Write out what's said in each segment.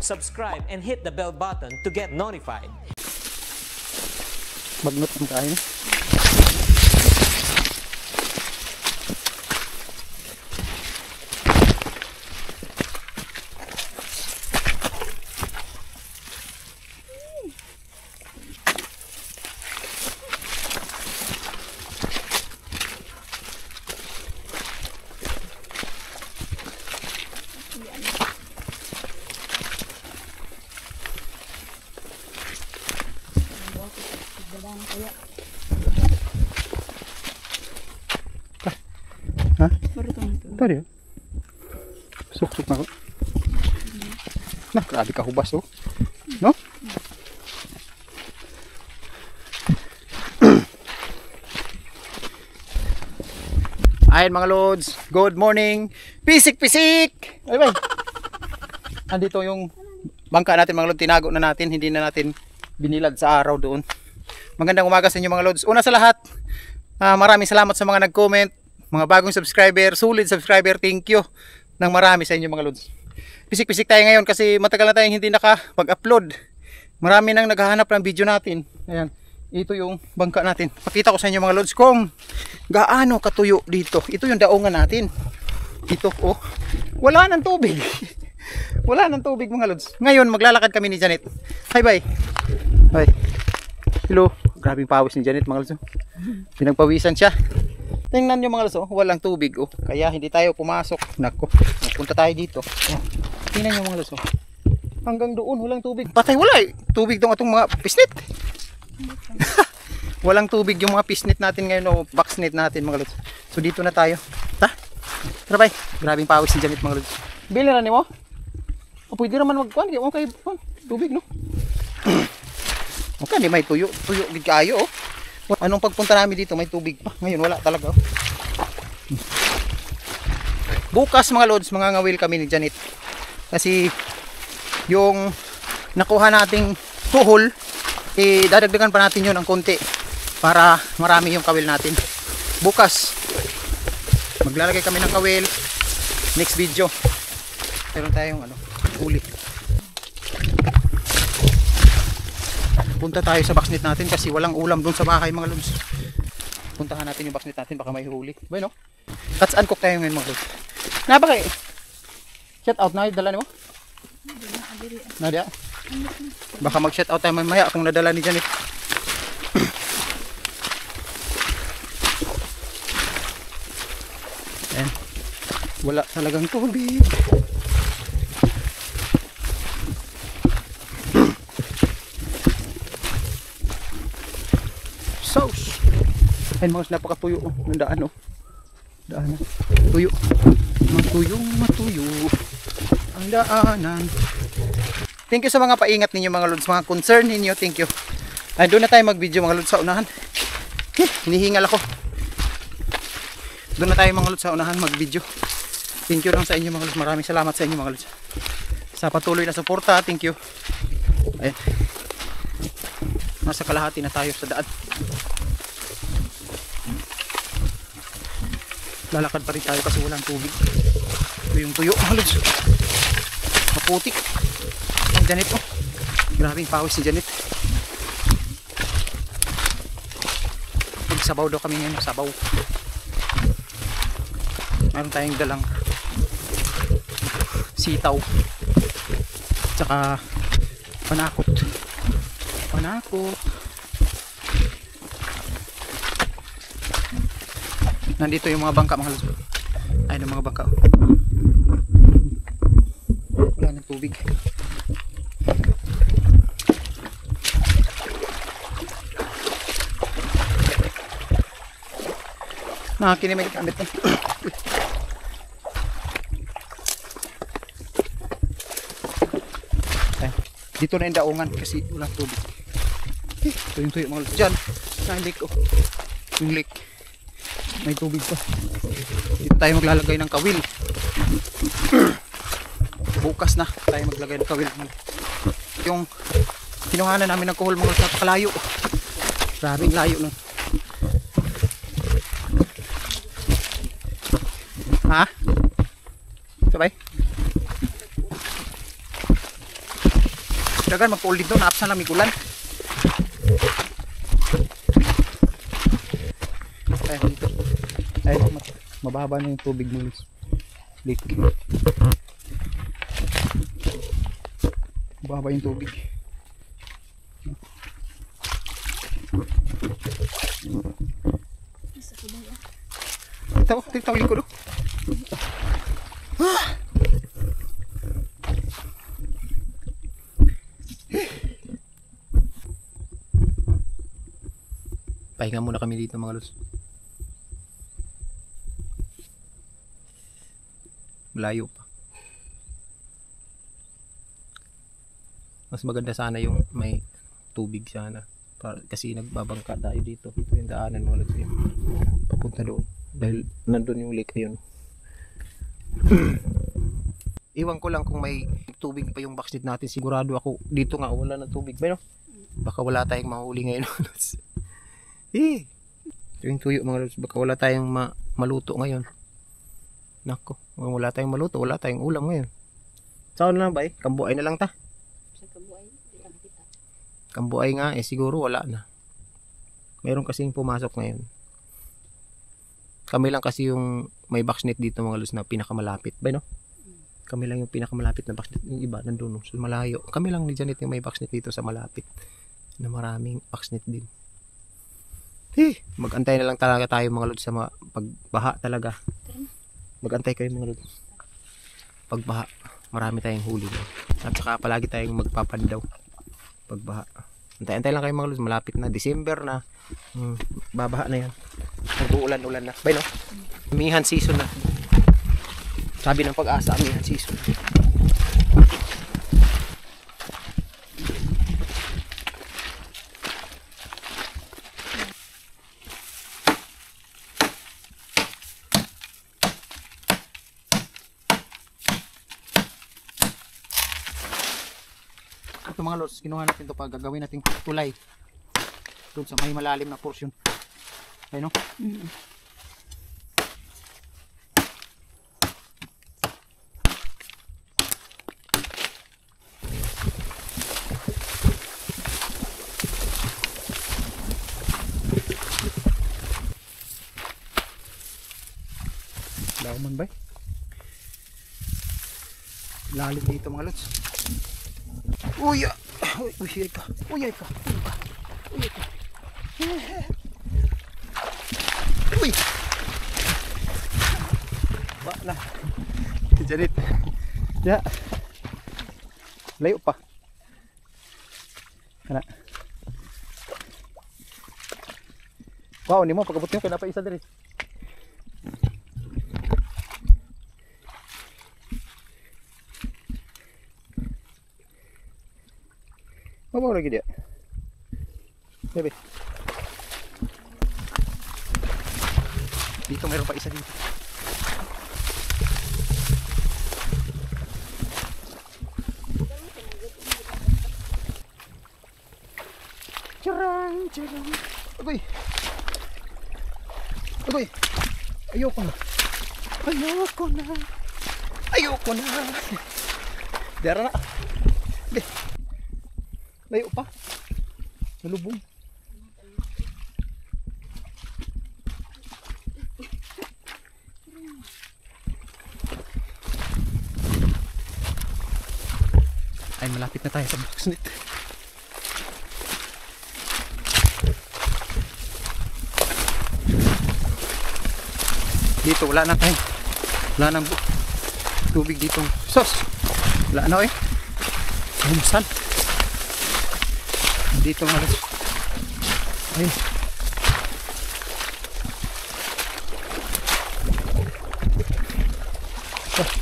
subscribe, and hit the bell button to get notified. Bagnot ang kain. Ha? Ito rin. Suk-suk na ko. Nah, grabe ka hubas oh. No? Ayan mga lods, good morning. Pisik-pisik! Ay bay. Andito yung bangka natin mga lods, tinago na natin, hindi na natin binilad sa araw doon. Magandang umaga sa inyo mga lods. Una sa lahat, maraming salamat sa mga nag-comment, mga bagong subscriber, solid subscriber, thank you ng marami sa inyo mga lods. Pisik-pisik tayo ngayon kasi matagal na tayong hindi nakapag-upload. Marami nang naghahanap ng video natin. Ayan, ito yung bangka natin. Pakita ko sa inyo mga lods kung gaano katuyo dito. Ito yung daungan natin. Ito oh, wala nang tubig. Wala nang tubig mga lods. Ngayon maglalakad kami ni Janet. Hi bye. Bye. Hello. Grabing pawis ni Janet mga lods. Pinagpawisan siya. Tingnan nyo mga lods, oh, walang tubig oh. Kaya hindi tayo pumasok. Nako, punta tayo dito. Oh. Tingnan nyo mga lods, oh. Hanggang doon walang tubig. Patay wala eh. Tubig tong atong mga pisnit. Walang tubig yung mga pisnit natin ngayon o boxnet natin mga lods. So dito na tayo. Ta? Tara bye. Grabing pawis ni Janet mga lods. Bili na nimo? O pwede naman magkuhan. Okay, tubig no? Okay, may tuyo. Tuyo gid kayo oh. Anong pagpunta namin dito may tubig pa. Ngayon wala talaga oh. Bukas mga lods, mangangawil kami ni Janet. Kasi yung nakuha nating tuhol, dadagdagan pa natin yun ng konti para marami yung kawil natin. Bukas maglalagay kami ng kawil. Next video meron tayong huli. Punta tayo sa boxnet natin kasi walang ulam doon sa bahay mga lods. Puntahan natin yung boxnet natin, baka may huli. Bueno, catch and cook tayo ngayon mga lods. Nabaka eh. Shout out na, dala mo? Nadia. Baka mag shout out tayo mamaya kung nadala ni Janet. Ayan. Wala talagang tubig. Sauce. Ayun mga napakatuyo oh, ng daan oh. Daanan. Tuyo. Matuyo ang daanan. Thank you sa mga paingat ninyo mga lods, mga concern ninyo, thank you. Ay, doon na tayo mag-video mga lods sa unahan. Hinihingal ako. Doon na tayo mga lods sa unahan mag-video. Thank you lang sa inyo mga lods. Maraming salamat sa inyo mga lods. Sa patuloy na suporta, thank you. Ayan. Nasa kalahati na tayo sa daan. Lalakad pa rin tayo kasi walang tubig. Ito yung tuyo mga lods. Maputik ang Janet oh. Grabing pawis si Janet. Magsabaw daw kami ngayon. Sabaw. Meron tayong dalang sitaw tsaka panakot. Nandito yung mga bangka mga lods. Ayun ang mga bangka. Wala ng tubig. Nakakinimig kamit na. Dito na yung daungan kasi walang tubig. Ito yung tuyo mga lods. Diyan, na lake oh. Yung lake. May tubig pa. Dito tayo maglalagay ng kawil. Bukas na tayo maglagay ng kawil. Yung kinuhanan namin ng kuhol mga lods, napakalayo. Maraming layo nun. Ha? Sabay? dagan magpuol dito, naapsan lang migulan. Ay, dito. Ay, mababa na yung tubig mo. Lake. Mababa yung tubig. Ito, likod. Pahinga muna kami dito mga lods. Malayo pa. Mas maganda sana yung may tubig sana. Kasi nagbabangka tayo dito. Ito yung daanan mga lods. Papunta doon. Dahil nandun yung lake ayun. Iwan ko lang kung may tubig pa yung backstreet natin. Sigurado ako dito nga wala na tubig. Ba no? Baka wala tayong mahuli ngayon. Ito yung tuyo mga lods. Baka wala tayong maluto ngayon. Nako, wala tayong maluto, wala tayong ulam ngayon. Saan na ba eh? Kambuay na lang ta. Sa kambuay, di lang kita. Kambuay nga eh, siguro wala na. Meron kasing pumasok ngayon. Kami lang kasi yung may boxnet dito mga lods na pinakamalapit. Ba no? Kami lang yung pinakamalapit na boxnet. Yung iba nandun so malayo. Kami lang ni Janet yung may boxnet dito sa malapit. Na maraming boxnet din. Mag-antay na lang talaga tayo mga lods sa pagbaha talaga. Mag-antay kayo mga lods. Pagbaha, marami tayong huli. At saka palagi tayong magpapandaw. Pagbaha. Antay-antay lang kayo mga lods. Malapit na. December na. Babaha na yan. Nag-uulan-ulan na. Bay no? Amihan season na. Sabi ng Pag-asa, amihan season. Ito mga lods, kinuha natin ito pag gagawin natin tulay doon sa may malalim na portion. Okay no? Lauman ba? Lalim dito mga lods. Uy, uy ka. Uy ka. Uy ka. Uy. Wala. Jarit. Ya. Layo pa. Kana. Wow, ni mo pagabot niyo kaya pa isa diri. Mabaw lagi dia. Bebe. Dito mayroon pa isa dito. Charang, charang. Agoy. Agoy. Ayoko na. Ayoko na. Ayoko na. Dara na. Be. Layo pa. Nalubong. Ay, malapit na tayo sa boxnet. Dito wala na tayo. Wala nang tubig dito. Sos. Wala na eh. Bumsan. Dito nga lods. Ayun.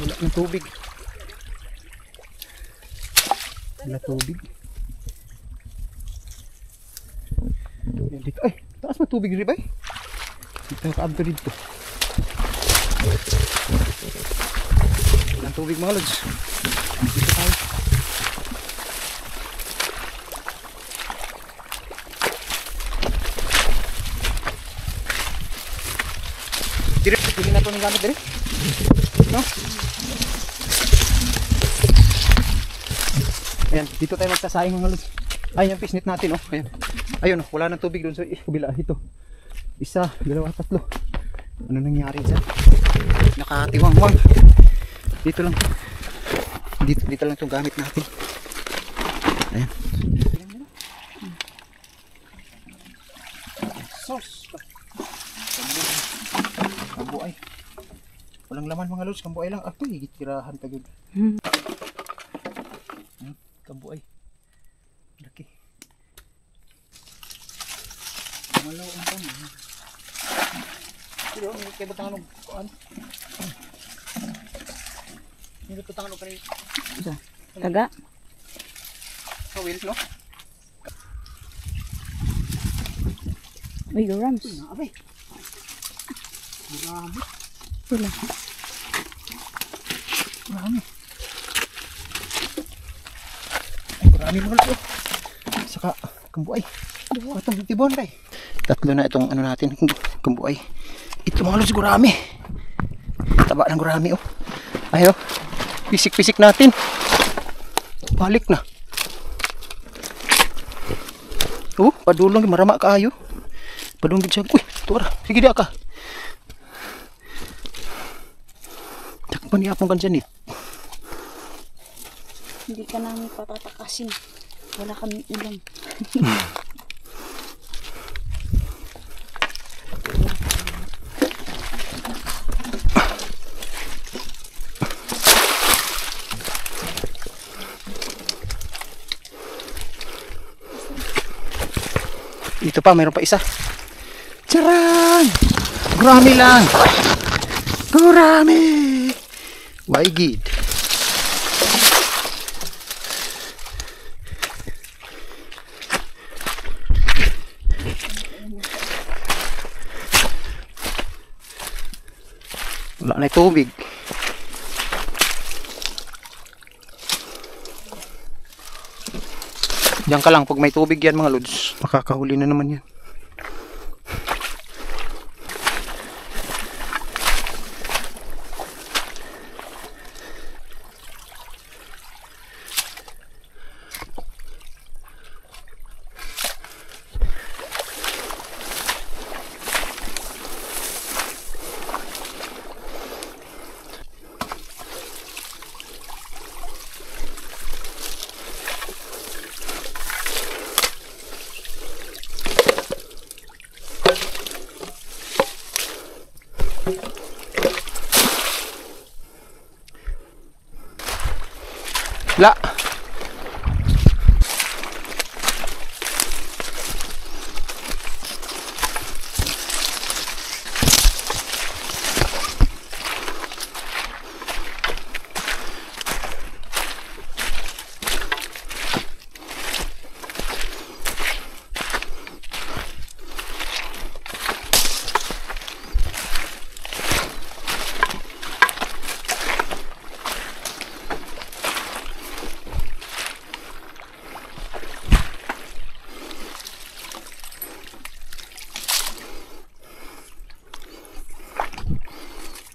Wala ng tubig. Wala tubig. Yan dito. Ay, taas mo tubig rin ba eh? Dito nakaabdo dito. Walang tubig mga lods. Dito tayo. Dire, pili na ito ng gamit dire. No? Ayan, dito tayo magsasaing mga lods. Ayan yung pisnit natin, oh. Ayan. Ayun, oh, wala nang tubig doon sa kabila. Ito. Isa, dalawa, tatlo. Ano nangyari dyan? Nakatiwang-wang. Dito lang. Dito lang itong gamit natin. Ayan. Sos. Kambuay. Walang laman mga lods. Kambuay lang. Ako, higit-tirahan tagod. Kambuay. Laki. Malaw ang kami. Pero, hindi kayo batangan ng kuan. Hindi batangan ng kanina. Ito. Taga. Kawil, no? Uy, Rams. Abay. Marami. Sila. Marami. Ay, marami mga lods. Saka, kambuay. Katong tibon kay. Tatlo na itong ano natin, kambuay. Ito mga lods, gurami. Taba ng gurami, oh. Ayo. Pisik-pisik natin. Balik na. Oh, padulong marama kaayo. Padulong gid siya. Uy, tuwa. Sige dia ka. Takpan ni apong kanjan ni. Hindi ka namin patatakasin. Wala kami ulam. Ito pa, mayroon pa isa. Charan! Gurami lang. Gurami! Waigid. Wala na tubig. Diyan ka lang pag may tubig yan mga lods. Makakahuli na naman yan. La.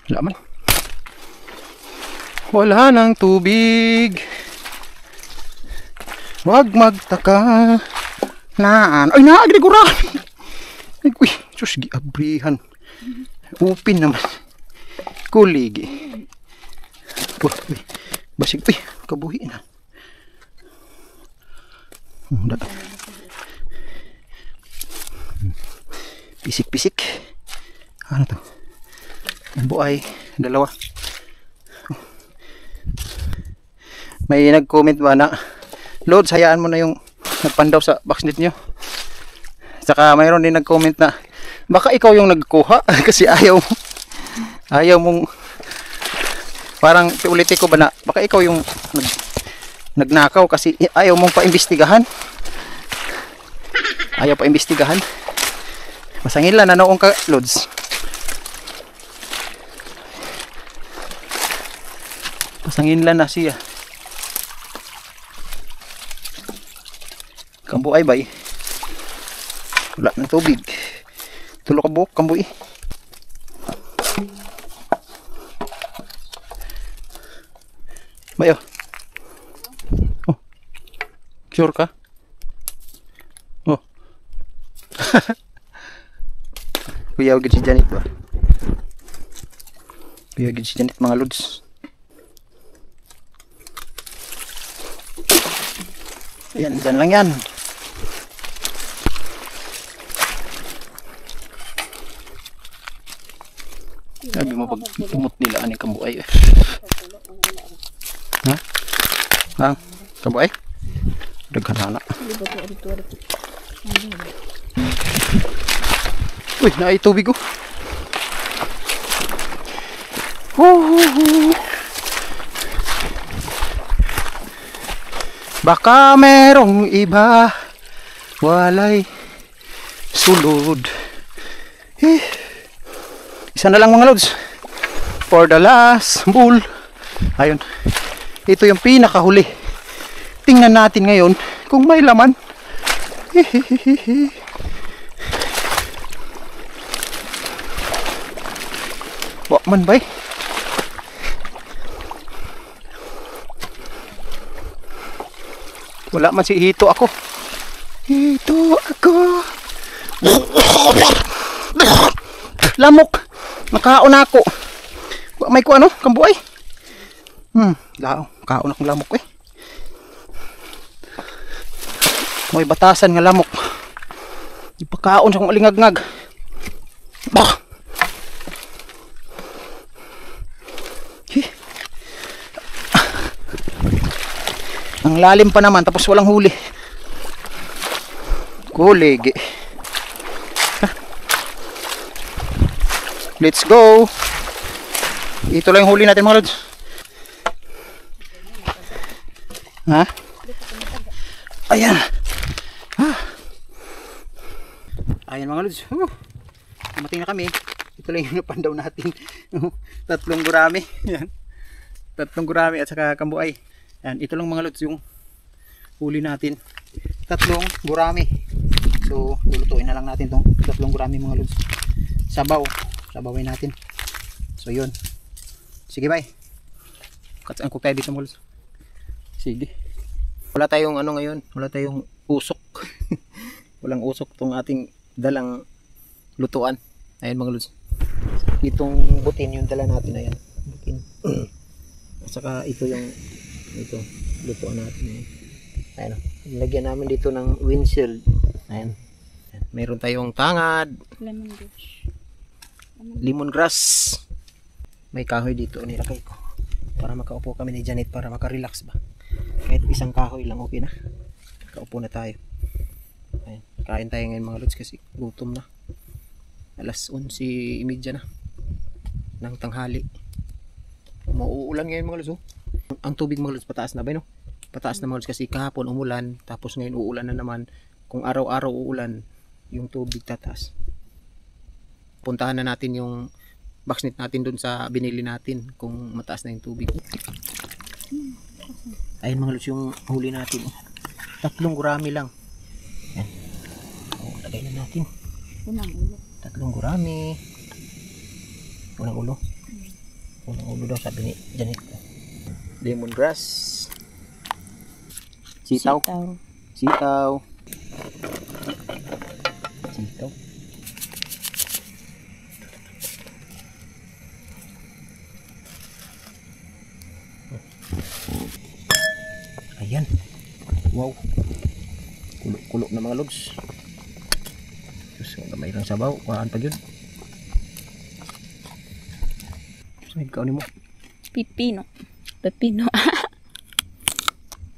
Wala man. Wala nang tubig. Wag magtaka. Naan. Ay, naagri ko rami. Ay, uy, sus, giabrihan. Upin naman. Kuligi. Uy, basig. Uy, kabuhi na. Pisik-pisik. Ano to? Buhay, dalawa. May nag-comment ba na Lods, hayaan mo na yung nagpandaw sa boxnet nyo. Saka mayroon din nag-comment na baka ikaw yung nagkuha kasi ayaw mong parang ulitin ko ba na baka ikaw yung nagnakaw kasi ayaw mong paimbestigahan. Ayaw paimbestigahan. Masangil na noong ka, Lods. Pasangin lang na siya. Kambuay bay. Wala ng tubig. Tulo ka buhok, kambuay. Bayo. Oh. Sure ka? Oh. Kuya, agad si Janet ba? Kuya, agad si Janet mga lods. Yan, dyan lang yan. Sabi mo pag umot nila aning kabuay eh. Ha? Ha? Kabuay? Daghanana. Uy, naay tubig oh. Baka merong iba walay sulod. Isa na lang mga lods. For the last bull. Ayun. Ito yung pinakahuli. Tingnan natin ngayon kung may laman. Wakman ba eh? Wala man si Hito ako. Hito ako. Lamok. Nakaon ako. May ko ano? Kambuay. Kaon akong lamok eh. May batasan nga lamok. Ipakaon sa kong alingagngag. Bah! Ang lalim pa naman tapos walang huli. Kuligi. Let's go. Ito lang yung huli natin mga lods. Ha? Ayan. Ayan mga lods. Dumating na kami. Ito lang yung napandaw natin. 3 gurami. Ayan. 3 gurami at saka kambuay. Ayan. Ito lang mga lods yung huli natin. 3 gurami. So lulutuin na lang natin tong 3 gurami mga lods. Sabawin natin. So yun. Sige bye. Katsaan ko tayo dito mga lods. Sige. Wala tayong ano ngayon. Wala tayong usok. Walang usok tong ating dalang lutuan. Ayan mga lods. Itong butin yung dala natin. Ayan. Butin. At saka ito yung lutuan natin. Ayan. Lagyan namin dito ng windshield. Ayan. Meron tayong tangad. Lemongrass. May kahoy dito nilagay ko. Para makaupo kami ni Janet para makarelax ba. Kahit isang kahoy lang okay na. Kaupo na tayo. Ayan. Kain tayo ngayon mga lods kasi gutom na. Alas 11:30 na ng tanghali. Mauulan ngayon mga lods oh. Ang tubig mga lods pataas na ba no? Pataas na mga lods kasi kahapon umulan tapos ngayon uulan na naman. Kung araw-araw uulan yung tubig tataas. Puntahan na natin yung boxnet natin dun sa binili natin kung mataas na yung tubig. Ayun mga lods yung huli natin. 3 gurami lang. Yan. Lagay na natin. 3 gurami. Unang ulo. Unang ulo daw sabi ni Janet. Lemongrass. Sitaw. Sitaw. Ayan. Wow. Kulo na mga lods. So, may ilang sabaw. Kuhaan pa yun. So, ikaw ni mo. Pipino.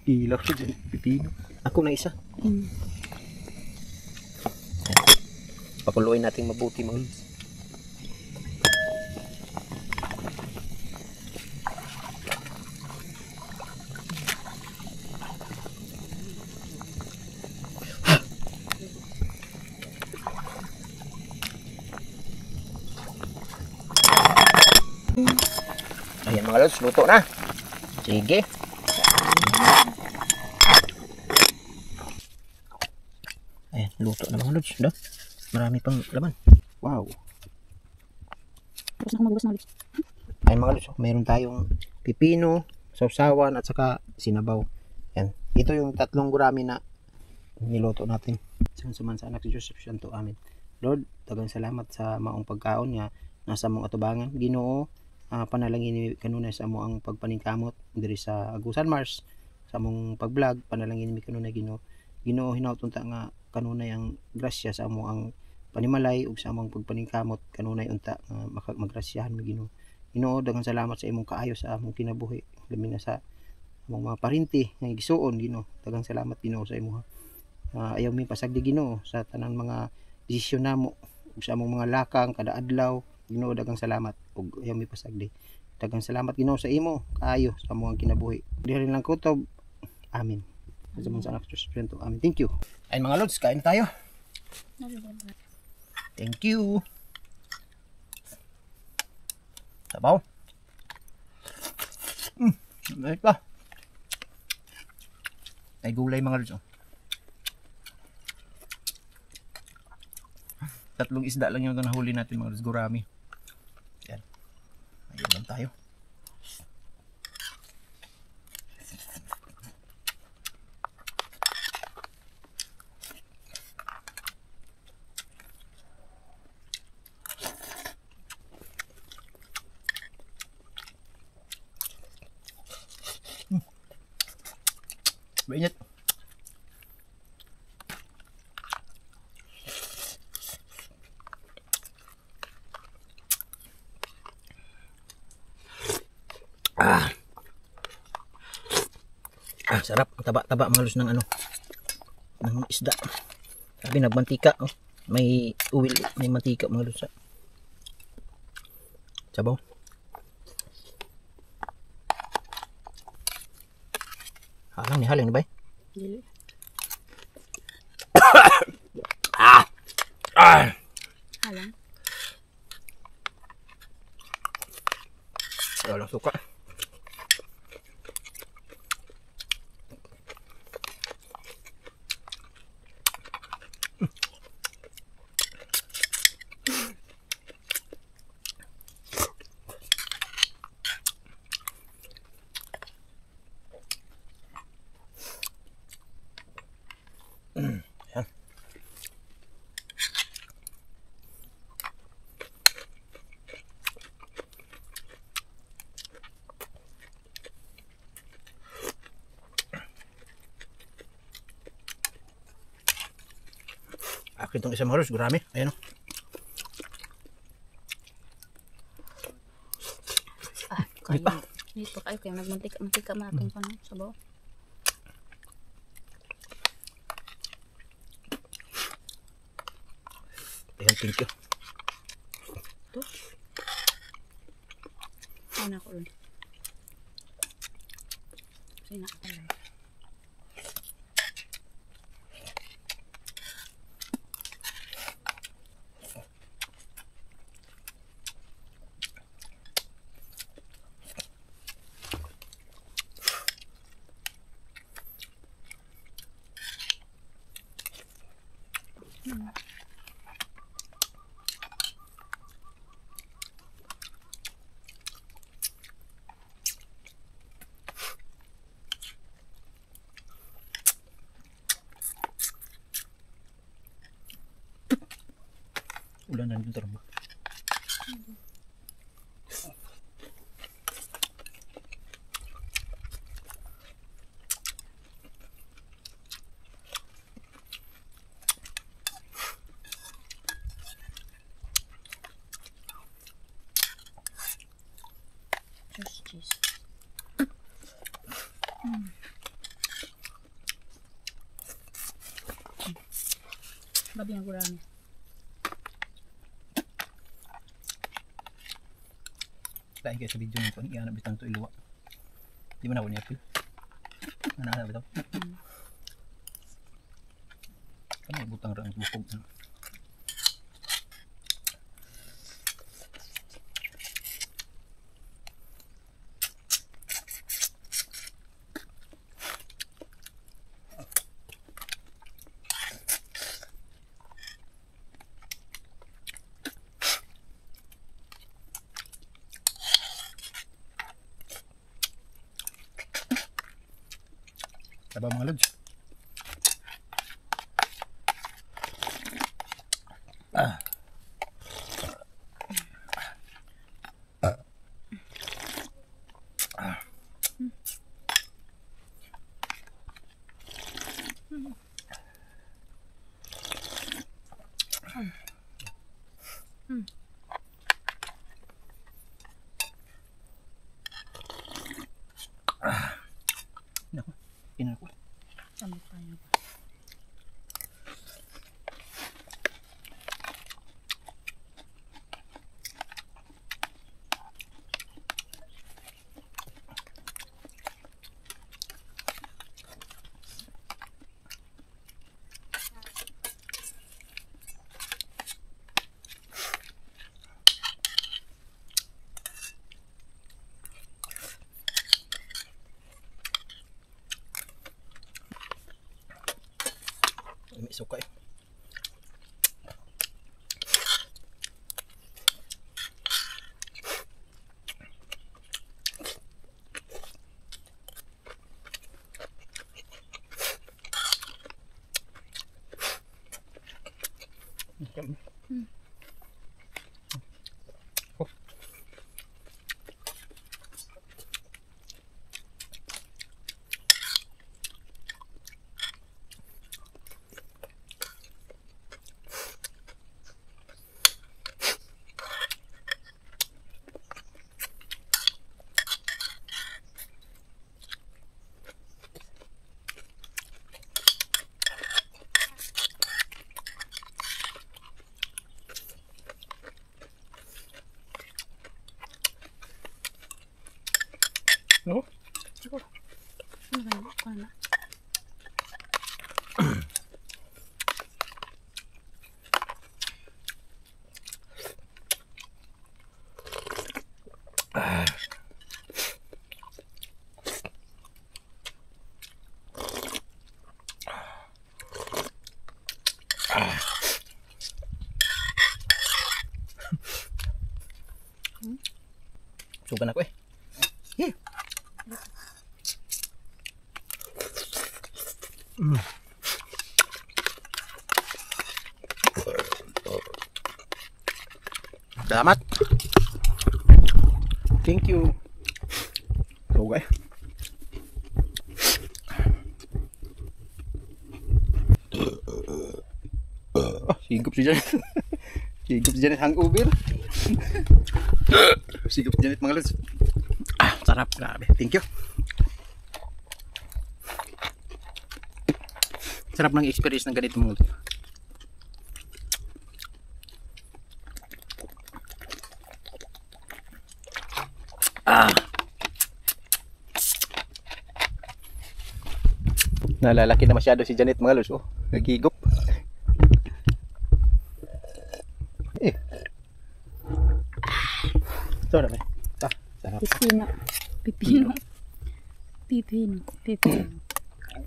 Ilaw siya dyan. Pipino. Ako na isa. Pakuluin natin mabuti mga lods. Ayan mga lods, luto na. Sige. Ayan, luto na mga lods. Marami pang laman. Wow. Tapos na magbas na ulit. Ayan mga lods, mayroon tayong pipino, sausawan at saka sinabaw. Yan. Ito yung tatlong gurami na niluto natin. Suman sa anak si Joseph to amin. Lord, daghang salamat sa maong pagkaon nga nasa mong atubangan. Ginoo, panalangin ni kanunay sa amo ang pagpaningkamot diri sa Agusan Mars sa among pag-vlog. Panalangin mi kanunay Ginoo. Ginoo, hinaut unta nga kanunay ang grasya sa amo ang panimalay ug sa among pagpaningkamot. Kanunay unta nga magrasyahan mi Ginoo. Ginoo, daghang salamat sa imong kaayo sa among kinabuhi. Labi na sa among mga parinti nga igsuon Ginoo. Daghang salamat Ginoo sa imo. Ayaw mi pasagdi Ginoo sa tanang mga desisyon namo ug sa among mga lakang kada adlaw. Ginoo, daghang salamat ug ayaw mi pasagdi. Daghang salamat Ginoo sa imo kaayo sa among kinabuhi. Diri lang kutob. Amen. Sa mga anak sa Espiritu. Amen. Thank you. Ay mga lods, kain tayo. Thank you. Sabaw. Balik pa. Ay gulay mga lods. Tatlong isda lang yung nahuli natin mga lods, gurami. Yan. Ayun lang tayo. Mainit. Sarap. Taba-taba mga lus ng ano, ng isda. Sabi nagmantika. Oh. May uwil, may mantika mga lus. Sabaw. Halang ni ba? Dili. Halang. Walang suka. Yan. Akin itong isang halos, gurami. Ayan o. Kayo. Dito kayo kaya nagmantika natin pa no, sabaw. Ayan, thank you. Ito. Ano ako rin. Kasi nakatalay. Ulan na dito terba. Just cheese. Babi ang gurami. Dahil kayo sa video nito, iyan na bitang ito iluwa. Di mo na ako niya-apil. Nanana bitaw. Kami butang rang bukog. Sabaw mga lods. Naku, inan ko. Tama tayo. May suka eh. No? Siguro. Ano ba? Ano? Sugan ako eh. Salamat. Thank you. Okay. Sigop si Janet. Sigop si Janet hangover. Sigop si Janet mga lods. Sarap. Grabe. Thank you. Sarap ng experience ng ganito mga lods. Nalalaki na masyado si Janet mga lods. Oh, nagigop. Sarap eh. Sarap. Pipino. Pipino. Pipino. Pipino.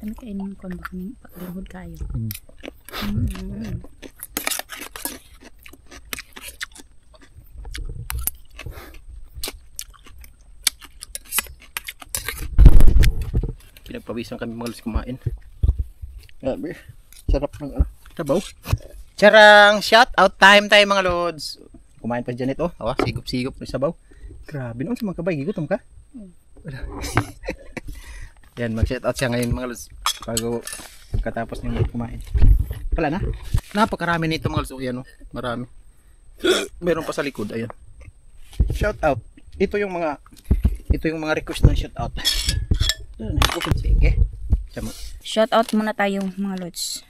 Ano kainin ko ba kami paglingkod kayo? Pinagpawisan kami mga lods kumain. Grabe. Sarap ng tabaw. Charang shout out time tayo mga lods. Kumain pa Janet oh. Awa, sigop-sigop ng sabaw. Grabe naman sa mga kabay. Gigutom ka? Yan, mag-shout out siya ngayon mga lods. Bago pagkatapos niya kumain. Pala na. Napakarami nito mga lods. Yan oh. Marami. Meron pa sa likod. Ayan. Shout out. Ito yung mga request ng shout out. Sige. Shout out muna tayo mga lods.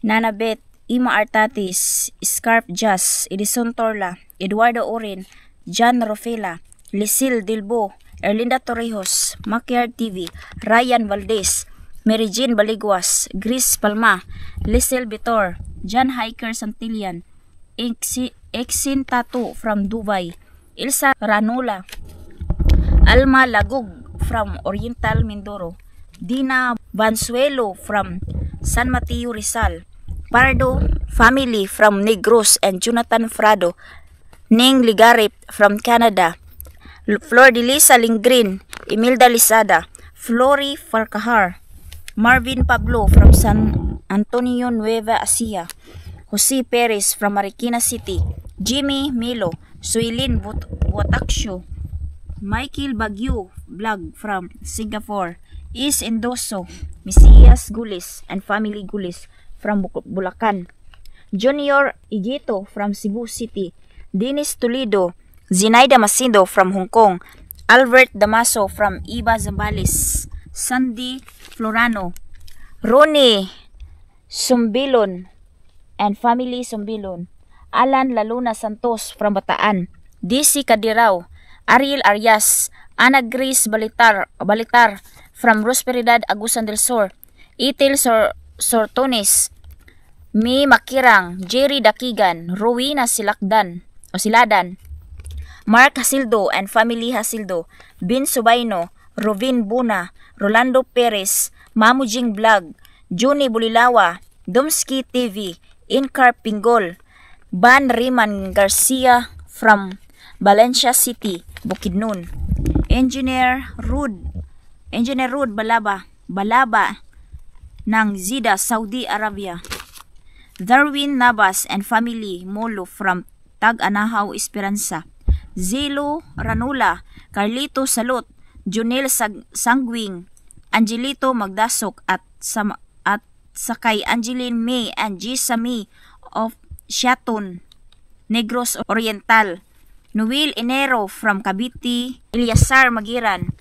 Nanabet, Ima Artatis, Scarp Jazz, Edison Torla, Eduardo Orin, John Rofela, Lisil Dilbo, Erlinda Torrijos, Makyard TV, Ryan Valdez, Mary Jean Baliguas, Gris Palma, Lisil Bitor, John Hiker Santillan, Exin Tatu from Dubai, Ilsa Ranula, Alma Lagug from Oriental Mindoro, Dina Bansuelo from San Mateo Rizal, Pardo family from Negros and Jonathan Frado, Ning Ligarip from Canada, Flor de Lisa Lingrin, Imelda Lisada, Flory Farcahar, Marvin Pablo from San Antonio, Nueva Ecija, Jose Perez from Marikina City, Jimmy Milo, Suilin Botaksyo, Michael Bagyo Vlog from Singapore, Is Endoso, Mesias Gulis and family Gulis from Bulacan, Junior Igito from Cebu City, Dennis Toledo, Zinaida Masindo from Hong Kong, Albert Damaso from Iba Zambales, Sandy Florano, Ronnie Sumbilon and family Sumbilon, Alan Laluna Santos from Bataan, DC Kadirao, Ariel Arias, Ana Grace Balitar from Prosperidad, Agusan del Sur, Itil Sortones, Mi Makirang, Jerry Dakigan, Rowena Siladan, Mark Hasildo and family Hasildo, Bin Subayno, Rovin Buna, Rolando Perez, Mamujing Vlog, Juni Bulilawa, Domski TV, Incar Pingol, Ban Riman Garcia from Valencia City, Bukidnon, Engineer Rud Balaba ng Zida, Saudi Arabia, Darwin Navas and family Molo from Tag-Anahaw, Esperanza, Zelo Ranula, Carlito Salot, Junel Sangwing, Angelito Magdasok at sakay Angeline May and Gisa May of Shaton, Negros Oriental, Noel Enero from Cavite, Eliasar Magiran,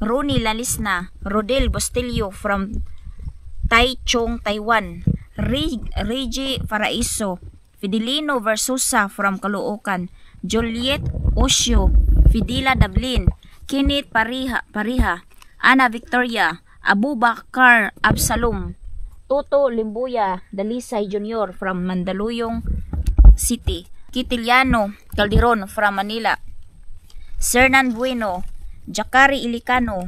Ronnie Lalisna, Rodel Bostillo from Taichung, Taiwan, Reggie Paraiso, Fidelino Versosa from Caloocan, Juliet Osio, Fidila Dablin, Kenneth Pariha, Ana Victoria, Abubakar Absalom, Toto Limbuya Dalisay Jr. from Mandaluyong City, Kitiliano Calderon from Manila, Sernan Bueno, Jakari Ilicano,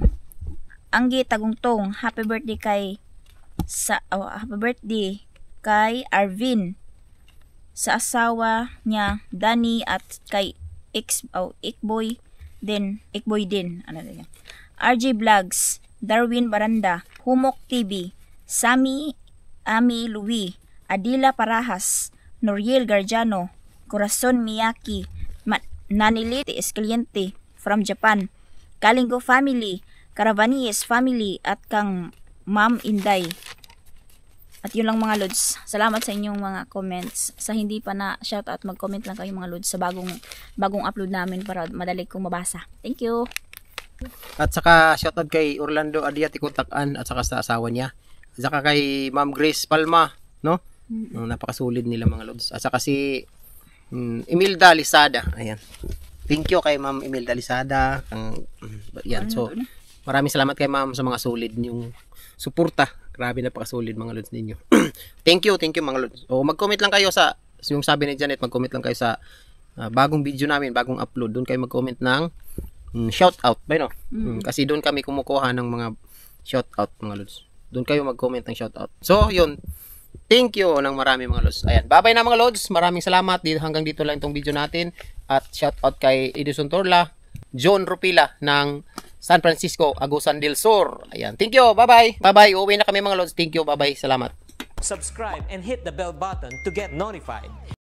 Anggi Tagungtong, happy birthday kay Arvin sa asawa niya Dani at kay Ikboy din RJ Vlogs, Darwin Baranda, Humok TV, Sami Ami Louie, Adila Parahas, Noriel Garjano, Corazon Miyaki, Nanilit Escaliente from Japan, Kalingo family, Caravanies family at kang Ma'am Inday. At yun lang mga lods. Salamat sa inyong mga comments. Sa hindi pa na shoutout, mag-comment lang kayo mga lods sa bagong upload namin para madali kong mabasa. Thank you. At saka shoutout kay Orlando Adiatico Takan at saka sa asawa niya. At saka kay Ma'am Grace Palma, no? Napakasulid nila mga lods. At saka si Imelda Lisada. Ayan. Thank you kay Ma'am Imelda Lisada. Yan. So, maraming salamat kay Ma'am sa mga solid yung suporta. Grabe, napakasolid mga lods ninyo. Thank you mga lods. O mag-comment lang kayo sa yung sabi ni Janet, mag-comment lang kayo sa bagong video namin, bagong upload. Doon kayo mag-comment ng shout out, ba no? Kasi doon kami kumukuha ng mga shout out mga lods. Doon kayo mag-comment ng shout out. So, yun. Thank you ng marami mga lods. Ayan, bye-bye na mga lods. Maraming salamat. Hanggang dito lang itong video natin. At shout out kay Edison Torla, John Rupila ng San Francisco, Agusan del Sur. Ayan. Thank you. Bye-bye. Bye-bye. Uwi na kami mga lods. Thank you. Bye-bye. Salamat. Subscribe and hit the bell button to get notified.